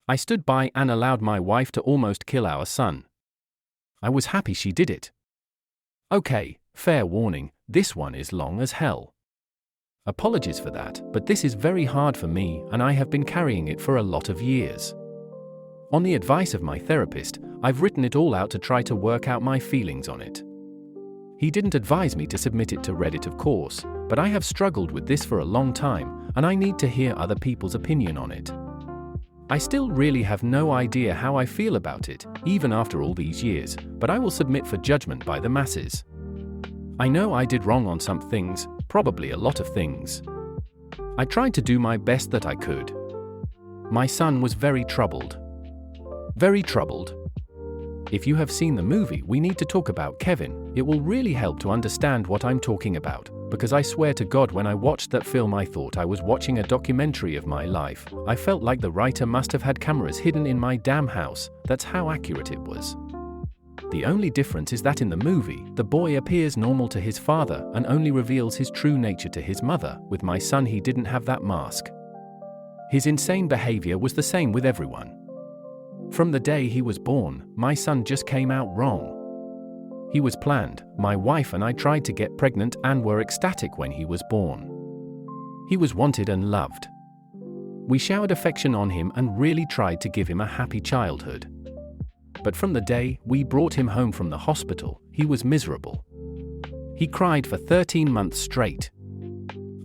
I stood by and allowed my wife to almost kill our son. I was happy she did it. Okay, fair warning, this one is long as hell. Apologies for that, but this is very hard for me and I have been carrying it for a lot of years. On the advice of my therapist, I've written it all out to try to work out my feelings on it. He didn't advise me to submit it to Reddit, of course, but I have struggled with this for a long time and I need to hear other people's opinion on it. I still really have no idea how I feel about it, even after all these years, but I will submit for judgment by the masses. I know I did wrong on some things, probably a lot of things. I tried to do my best that I could. My son was very troubled. Very troubled. If you have seen the movie We Need to Talk About Kevin, it will really help to understand what I'm talking about, because I swear to God when I watched that film I thought I was watching a documentary of my life. I felt like the writer must have had cameras hidden in my damn house, that's how accurate it was. The only difference is that in the movie, the boy appears normal to his father and only reveals his true nature to his mother. With my son he didn't have that mask. His insane behavior was the same with everyone. From the day he was born, my son just came out wrong. He was planned. My wife and I tried to get pregnant and were ecstatic when he was born. He was wanted and loved. We showered affection on him and really tried to give him a happy childhood. But from the day we brought him home from the hospital, he was miserable. He cried for 13 months straight.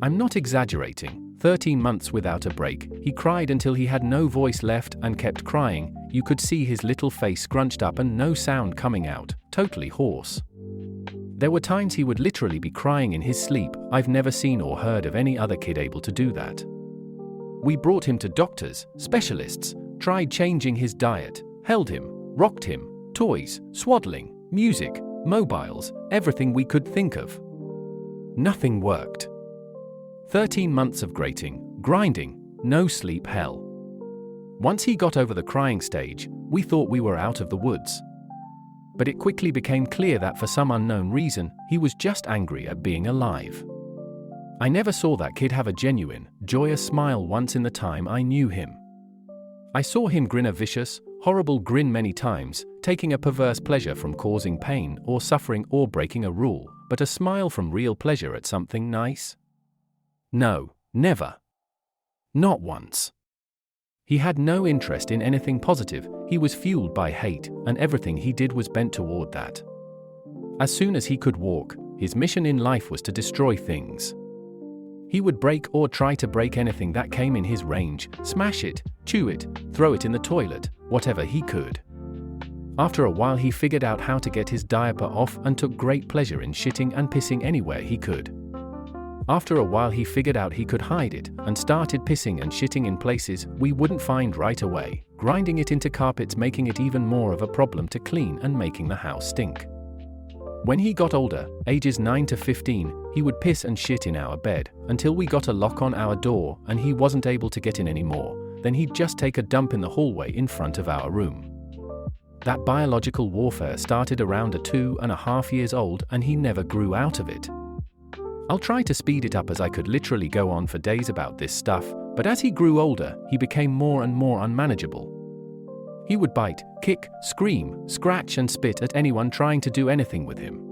I'm not exaggerating. 13 months without a break, he cried until he had no voice left and kept crying. You could see his little face scrunched up and no sound coming out, totally hoarse. There were times he would literally be crying in his sleep. I've never seen or heard of any other kid able to do that. We brought him to doctors, specialists, tried changing his diet, held him, rocked him, toys, swaddling, music, mobiles, everything we could think of. Nothing worked. 13 months of grinding, no sleep hell. Once he got over the crying stage, we thought we were out of the woods. But it quickly became clear that for some unknown reason, he was just angry at being alive. I never saw that kid have a genuine, joyous smile once in the time I knew him. I saw him grin a vicious, horrible grin many times, taking a perverse pleasure from causing pain or suffering or breaking a rule, but a smile from real pleasure at something nice? No, never. Not once. He had no interest in anything positive. He was fueled by hate, and everything he did was bent toward that. As soon as he could walk, his mission in life was to destroy things. He would break or try to break anything that came in his range, smash it, chew it, throw it in the toilet, whatever he could. After a while he figured out how to get his diaper off and took great pleasure in shitting and pissing anywhere he could. After a while he figured out he could hide it and started pissing and shitting in places we wouldn't find right away, grinding it into carpets, making it even more of a problem to clean and making the house stink. When he got older, ages 9 to 15, he would piss and shit in our bed until we got a lock on our door and he wasn't able to get in anymore. Then he'd just take a dump in the hallway in front of our room. That biological warfare started around 2.5 years old and he never grew out of it. I'll try to speed it up as I could literally go on for days about this stuff, but as he grew older, he became more and more unmanageable. He would bite, kick, scream, scratch and spit at anyone trying to do anything with him.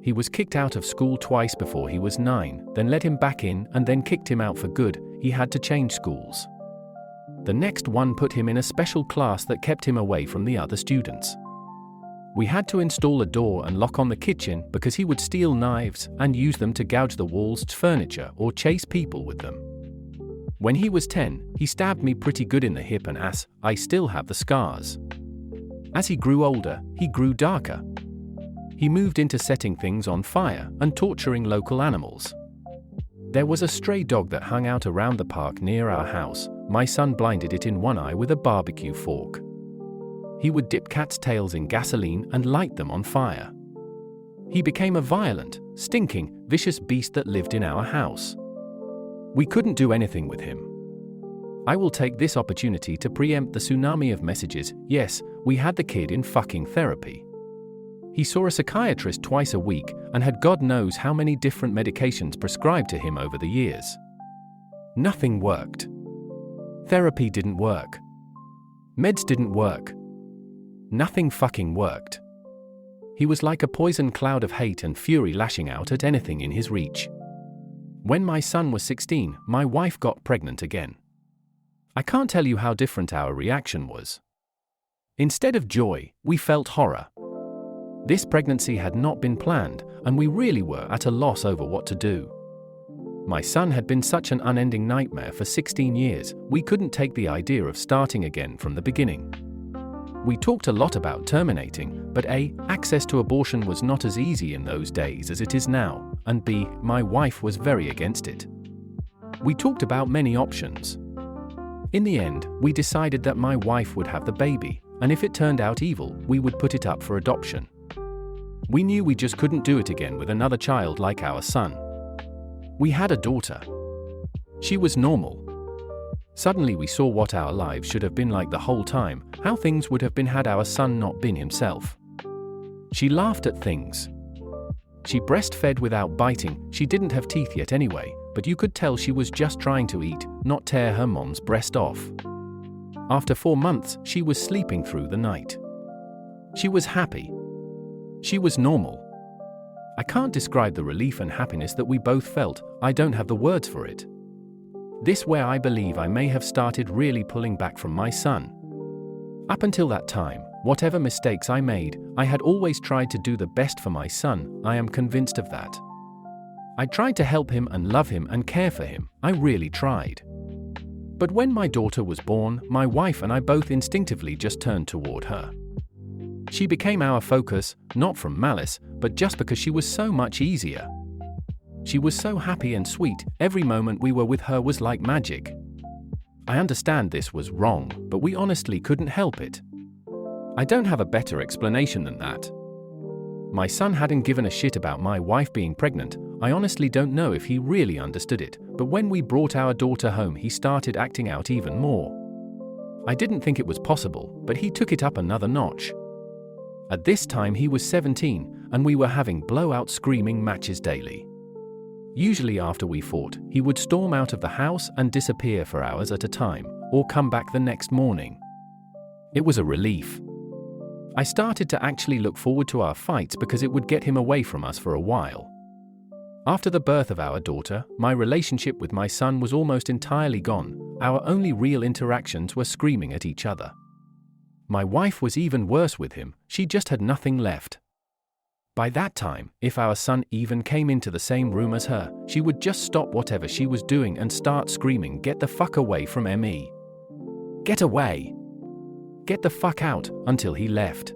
He was kicked out of school twice before he was 9, then let him back in and then kicked him out for good. He had to change schools. The next one put him in a special class that kept him away from the other students. We had to install a door and lock on the kitchen because he would steal knives and use them to gouge the walls, furniture, or chase people with them. When he was 10, he stabbed me pretty good in the hip and ass. I still have the scars. As he grew older, he grew darker. He moved into setting things on fire and torturing local animals. There was a stray dog that hung out around the park near our house. My son blinded it in one eye with a barbecue fork. He would dip cats' tails in gasoline and light them on fire. He became a violent, stinking, vicious beast that lived in our house. We couldn't do anything with him. I will take this opportunity to preempt the tsunami of messages. Yes, we had the kid in fucking therapy. He saw a psychiatrist twice a week and had God knows how many different medications prescribed to him over the years. Nothing worked. Therapy didn't work. Meds didn't work. Nothing fucking worked. He was like a poison cloud of hate and fury lashing out at anything in his reach. When my son was 16, my wife got pregnant again. I can't tell you how different our reaction was. Instead of joy, we felt horror. This pregnancy had not been planned, and we really were at a loss over what to do. My son had been such an unending nightmare for 16 years, we couldn't take the idea of starting again from the beginning. We talked a lot about terminating, but A, access to abortion was not as easy in those days as it is now, and B, my wife was very against it. We talked about many options. In the end, we decided that my wife would have the baby, and if it turned out evil, we would put it up for adoption. We knew we just couldn't do it again with another child like our son. We had a daughter. She was normal. Suddenly we saw what our lives should have been like the whole time, how things would have been had our son not been himself. She laughed at things. She breastfed without biting, she didn't have teeth yet anyway, but you could tell she was just trying to eat, not tear her mom's breast off. After 4 months, she was sleeping through the night. She was happy. She was normal. I can't describe the relief and happiness that we both felt, I don't have the words for it. This where I believe I may have started really pulling back from my son. Up until that time, whatever mistakes I made, I had always tried to do the best for my son, I am convinced of that. I tried to help him and love him and care for him, I really tried. But when my daughter was born, my wife and I both instinctively just turned toward her. She became our focus, not from malice, but just because she was so much easier. She was so happy and sweet, every moment we were with her was like magic. I understand this was wrong, but we honestly couldn't help it. I don't have a better explanation than that. My son hadn't given a shit about my wife being pregnant, I honestly don't know if he really understood it, but when we brought our daughter home he started acting out even more. I didn't think it was possible, but he took it up another notch. At this time he was 17, and we were having blowout screaming matches daily. Usually after we fought, he would storm out of the house and disappear for hours at a time, or come back the next morning. It was a relief. I started to actually look forward to our fights because it would get him away from us for a while. After the birth of our daughter, my relationship with my son was almost entirely gone, our only real interactions were screaming at each other. My wife was even worse with him, she just had nothing left. By that time, if our son even came into the same room as her, she would just stop whatever she was doing and start screaming, "Get the fuck away from me. Get away. Get the fuck out," until he left.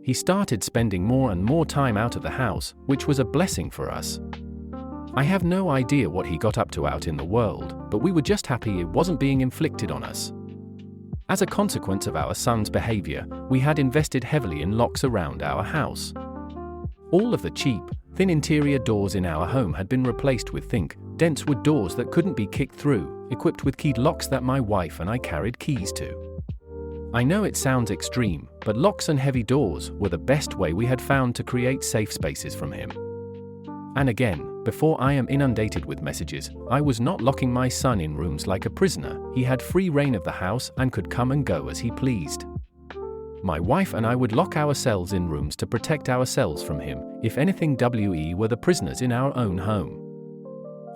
He started spending more and more time out of the house, which was a blessing for us. I have no idea what he got up to out in the world, but we were just happy it wasn't being inflicted on us. As a consequence of our son's behavior, we had invested heavily in locks around our house. All of the cheap, thin interior doors in our home had been replaced with thick, dense wood doors that couldn't be kicked through, equipped with keyed locks that my wife and I carried keys to. I know it sounds extreme, but locks and heavy doors were the best way we had found to create safe spaces from him. And again, before I am inundated with messages, I was not locking my son in rooms like a prisoner, he had free reign of the house and could come and go as he pleased. My wife and I would lock ourselves in rooms to protect ourselves from him, if anything we were the prisoners in our own home.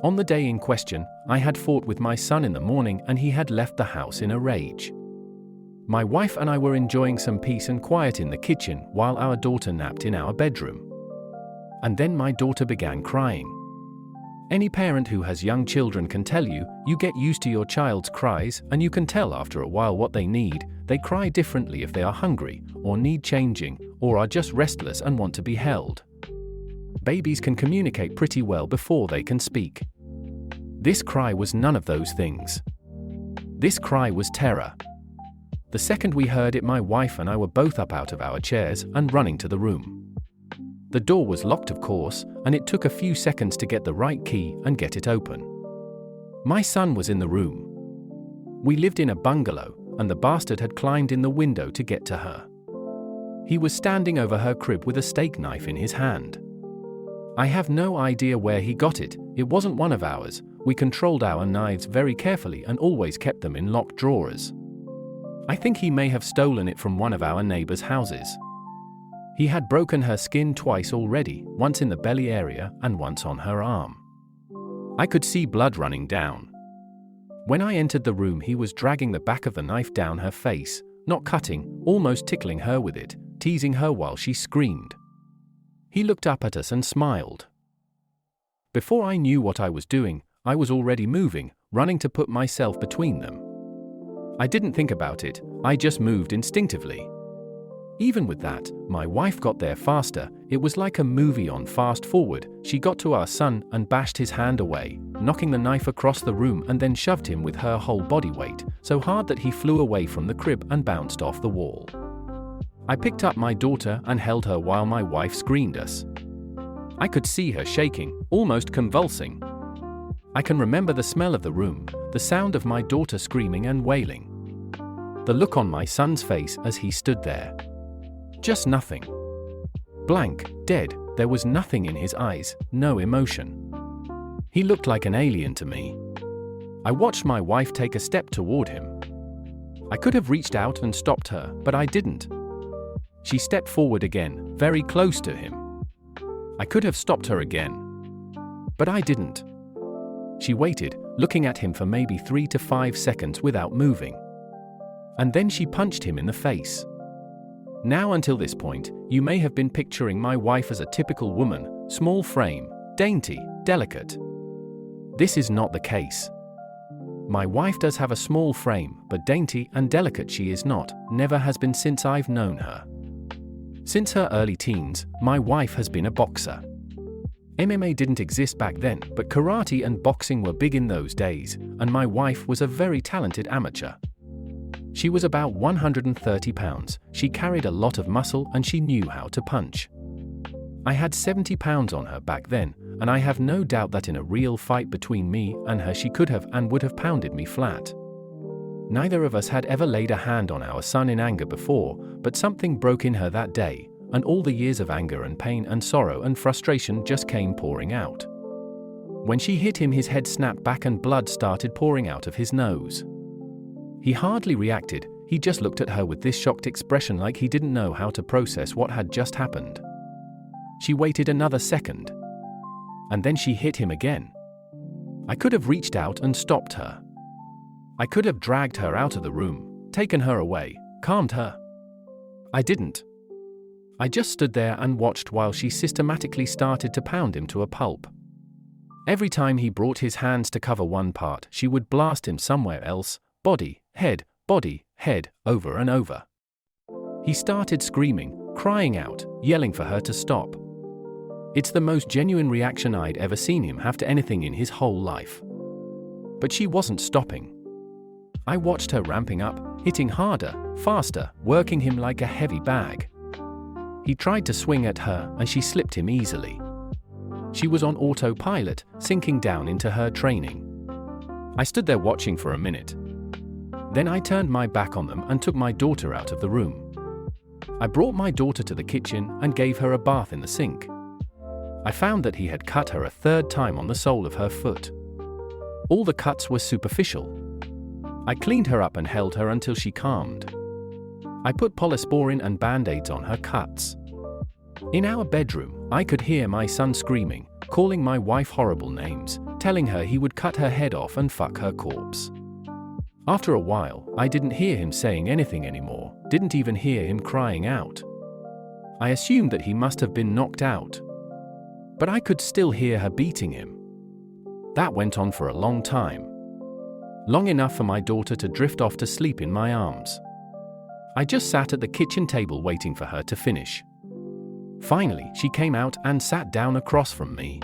On the day in question, I had fought with my son in the morning and he had left the house in a rage. My wife and I were enjoying some peace and quiet in the kitchen while our daughter napped in our bedroom. And then my daughter began crying. Any parent who has young children can tell you, you get used to your child's cries and you can tell after a while what they need. They cry differently if they are hungry, or need changing, or are just restless and want to be held. Babies can communicate pretty well before they can speak. This cry was none of those things. This cry was terror. The second we heard it, my wife and I were both up out of our chairs and running to the room. The door was locked, of course, and it took a few seconds to get the right key and get it open. My son was in the room. We lived in a bungalow, and the bastard had climbed in the window to get to her. He was standing over her crib with a steak knife in his hand. I have no idea where he got it, it wasn't one of ours, we controlled our knives very carefully and always kept them in locked drawers. I think he may have stolen it from one of our neighbors' houses. He had broken her skin twice already, once in the belly area and once on her arm. I could see blood running down. When I entered the room, he was dragging the back of the knife down her face, not cutting, almost tickling her with it, teasing her while she screamed. He looked up at us and smiled. Before I knew what I was doing, I was already moving, running to put myself between them. I didn't think about it, I just moved instinctively. Even with that, my wife got there faster. It was like a movie on fast forward. She got to our son and bashed his hand away, knocking the knife across the room, and then shoved him with her whole body weight, so hard that he flew away from the crib and bounced off the wall. I picked up my daughter and held her while my wife screamed us. I could see her shaking, almost convulsing. I can remember the smell of the room, the sound of my daughter screaming and wailing. The look on my son's face as he stood there. Just nothing. Blank, dead, there was nothing in his eyes, no emotion. He looked like an alien to me. I watched my wife take a step toward him. I could have reached out and stopped her, but I didn't. She stepped forward again, very close to him. I could have stopped her again, but I didn't. She waited, looking at him for maybe 3 to 5 seconds without moving. And then she punched him in the face. Now until this point, you may have been picturing my wife as a typical woman, small frame, dainty, delicate. This is not the case. My wife does have a small frame, but dainty and delicate she is not, never has been since I've known her. Since her early teens, my wife has been a boxer. MMA didn't exist back then, but karate and boxing were big in those days, and my wife was a very talented amateur. She was about 130 pounds, she carried a lot of muscle and she knew how to punch. I had 70 pounds on her back then, and I have no doubt that in a real fight between me and her she could have and would have pounded me flat. Neither of us had ever laid a hand on our son in anger before, but something broke in her that day, and all the years of anger and pain and sorrow and frustration just came pouring out. When she hit him, his head snapped back and blood started pouring out of his nose. He hardly reacted, he just looked at her with this shocked expression like he didn't know how to process what had just happened. She waited another second. And then she hit him again. I could have reached out and stopped her. I could have dragged her out of the room, taken her away, calmed her. I didn't. I just stood there and watched while she systematically started to pound him to a pulp. Every time he brought his hands to cover one part, she would blast him somewhere else, body, head, over and over. He started screaming, crying out, yelling for her to stop. It's the most genuine reaction I'd ever seen him have to anything in his whole life. But she wasn't stopping. I watched her ramping up, hitting harder, faster, working him like a heavy bag. He tried to swing at her and she slipped him easily. She was on autopilot, sinking down into her training. I stood there watching for a minute. Then I turned my back on them and took my daughter out of the room. I brought my daughter to the kitchen and gave her a bath in the sink. I found that he had cut her a third time on the sole of her foot. All the cuts were superficial. I cleaned her up and held her until she calmed. I put polysporin and band-aids on her cuts. In our bedroom, I could hear my son screaming, calling my wife horrible names, telling her he would cut her head off and fuck her corpse. After a while, I didn't hear him saying anything anymore, didn't even hear him crying out. I assumed that he must have been knocked out. But I could still hear her beating him. That went on for a long time. Long enough for my daughter to drift off to sleep in my arms. I just sat at the kitchen table waiting for her to finish. Finally, she came out and sat down across from me.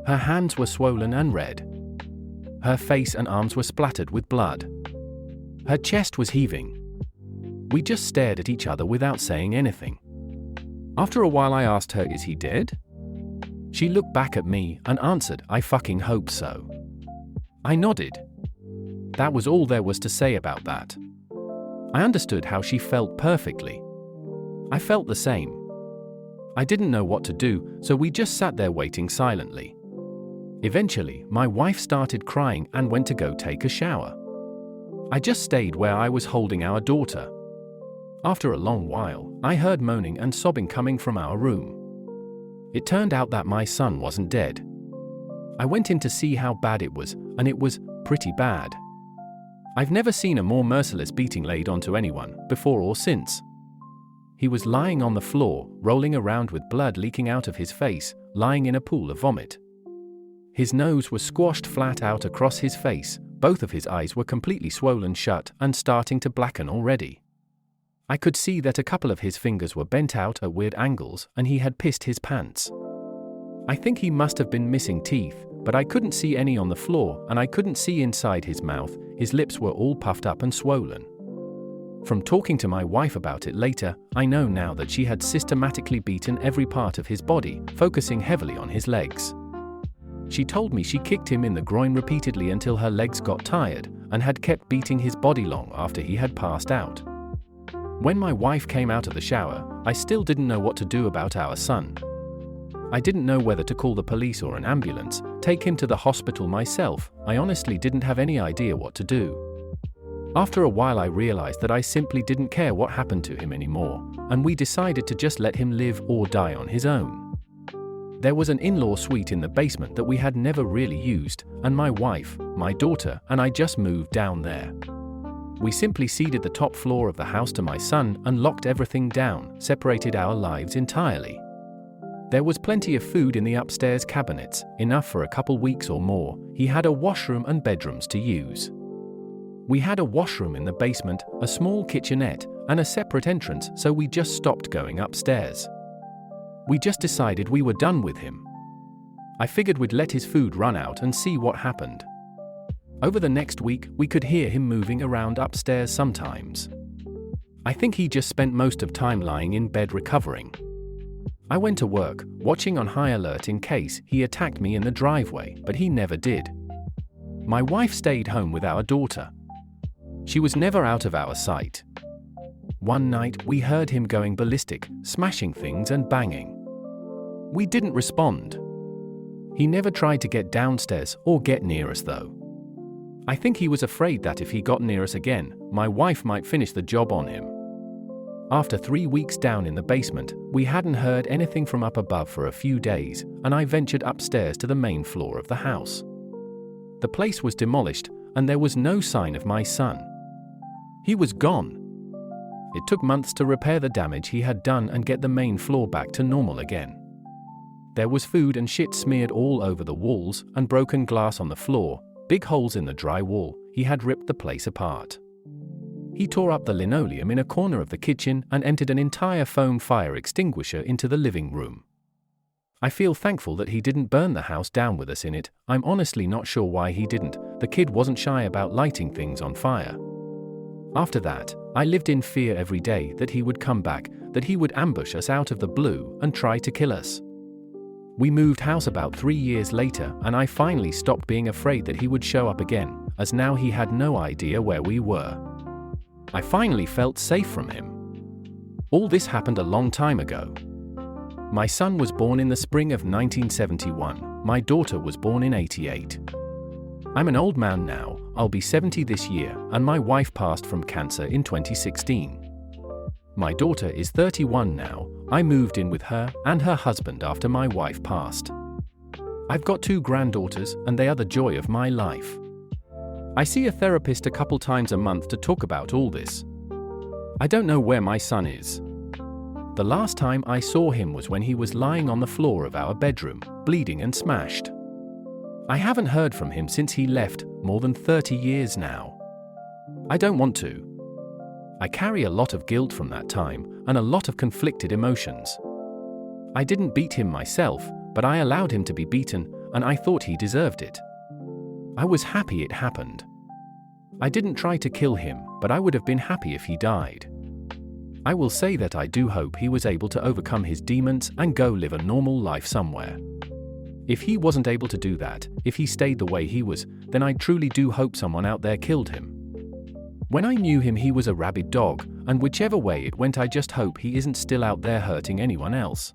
Her hands were swollen and red. Her face and arms were splattered with blood. Her chest was heaving. We just stared at each other without saying anything. After a while I asked her, "Is he dead?" She looked back at me and answered, "I fucking hope so." I nodded. That was all there was to say about that. I understood how she felt perfectly. I felt the same. I didn't know what to do, so we just sat there waiting silently. Eventually, my wife started crying and went to go take a shower. I just stayed where I was holding our daughter. After a long while, I heard moaning and sobbing coming from our room. It turned out that my son wasn't dead. I went in to see how bad it was, and it was pretty bad. I've never seen a more merciless beating laid onto anyone, before or since. He was lying on the floor, rolling around with blood leaking out of his face, lying in a pool of vomit. His nose was squashed flat out across his face, both of his eyes were completely swollen shut and starting to blacken already. I could see that a couple of his fingers were bent out at weird angles, and he had pissed his pants. I think he must have been missing teeth, but I couldn't see any on the floor, and I couldn't see inside his mouth. His lips were all puffed up and swollen. From talking to my wife about it later, I know now that she had systematically beaten every part of his body, focusing heavily on his legs. She told me she kicked him in the groin repeatedly until her legs got tired, and had kept beating his body long after he had passed out. When my wife came out of the shower, I still didn't know what to do about our son. I didn't know whether to call the police or an ambulance, take him to the hospital myself. I honestly didn't have any idea what to do. After a while I realized that I simply didn't care what happened to him anymore, and we decided to just let him live or die on his own. There was an in-law suite in the basement that we had never really used, and my wife, my daughter, and I just moved down there. We simply ceded the top floor of the house to my son and locked everything down, separated our lives entirely. There was plenty of food in the upstairs cabinets, enough for a couple weeks or more. He had a washroom and bedrooms to use. We had a washroom in the basement, a small kitchenette, and a separate entrance, so we just stopped going upstairs. We just decided we were done with him. I figured we'd let his food run out and see what happened. Over the next week, we could hear him moving around upstairs sometimes. I think he just spent most of time lying in bed recovering. I went to work, watching on high alert in case he attacked me in the driveway, but he never did. My wife stayed home with our daughter. She was never out of our sight. One night, we heard him going ballistic, smashing things and banging. We didn't respond. He never tried to get downstairs or get near us though. I think he was afraid that if he got near us again, my wife might finish the job on him. After 3 weeks down in the basement, we hadn't heard anything from up above for a few days, and I ventured upstairs to the main floor of the house. The place was demolished, and there was no sign of my son. He was gone. It took months to repair the damage he had done and get the main floor back to normal again. There was food and shit smeared all over the walls, and broken glass on the floor, big holes in the drywall. He had ripped the place apart. He tore up the linoleum in a corner of the kitchen and emptied an entire foam fire extinguisher into the living room. I feel thankful that he didn't burn the house down with us in it. I'm honestly not sure why he didn't. The kid wasn't shy about lighting things on fire. After that, I lived in fear every day that he would come back, that he would ambush us out of the blue and try to kill us. We moved house about 3 years later, and I finally stopped being afraid that he would show up again, as now he had no idea where we were. I finally felt safe from him. All this happened a long time ago. My son was born in the spring of 1971. My daughter was born in '88. I'm an old man now, I'll be 70 this year, and my wife passed from cancer in 2016. My daughter is 31 now. I moved in with her and her husband after my wife passed. I've got 2 granddaughters, and they are the joy of my life. I see a therapist a couple times a month to talk about all this. I don't know where my son is. The last time I saw him was when he was lying on the floor of our bedroom, bleeding and smashed. I haven't heard from him since he left, more than 30 years now. I don't want to. I carry a lot of guilt from that time, and a lot of conflicted emotions. I didn't beat him myself, but I allowed him to be beaten, and I thought he deserved it. I was happy it happened. I didn't try to kill him, but I would have been happy if he died. I will say that I do hope he was able to overcome his demons and go live a normal life somewhere. If he wasn't able to do that, if he stayed the way he was, then I truly do hope someone out there killed him. When I knew him, he was a rabid dog, and whichever way it went, I just hope he isn't still out there hurting anyone else.